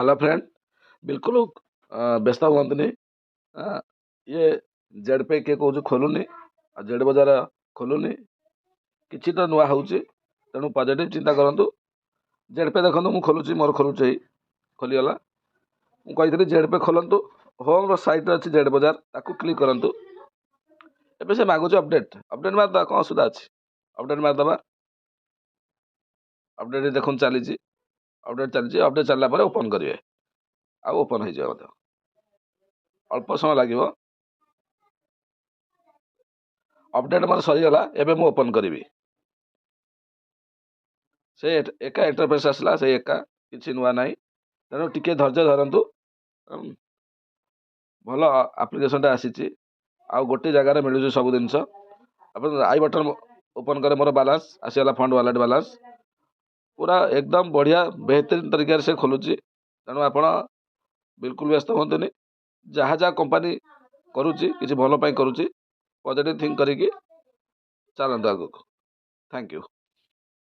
Hello friend. बिल्कुल व्यस्त हुअंतुनि। ये जेड पे किए कौन खोलुनि जेड बजार खोलुनि किसी तो नुआ हूँ तेणु पॉजिटिव चिंता करूँ। जेड पे देखो मुझे खोलुची मोर खोलुचे खोलीगला मुझे जेड पे खोलतु होम रो साइट अच्छी जेड बजार ताकू क्लिक करूँ। एवं से मागुच अपडेट अपडेट मारदा कौन असुविधा अच्छी अपडेट मारदबा अपडेट देखो चली अपडेट चलला ओपन करेंगे आ ओपन हो अल्प समय लगे अपडेट मोर सरीगला एवं मुझे ओपन करी से एका इंटरफेस आसला से एका किसी नुआ ना तेणु टिके धैर्य धरतु। भल आप्लिकेसन आसी आ गोटे जगार मिलूँ सब जिन आई बटन ओपन करे मोर बालांस आसीगला फंड वालेट बालांस पूरा एकदम बढ़िया बेहतरीन तरीके से खोलुची। तेणु आप बिल्कुल व्यस्त हूँ जहाँ जहाँ कंपनी करुच्ची किसी भल करुच्ची पॉजिटिव थिंक करी चलतु आगक। Thank you.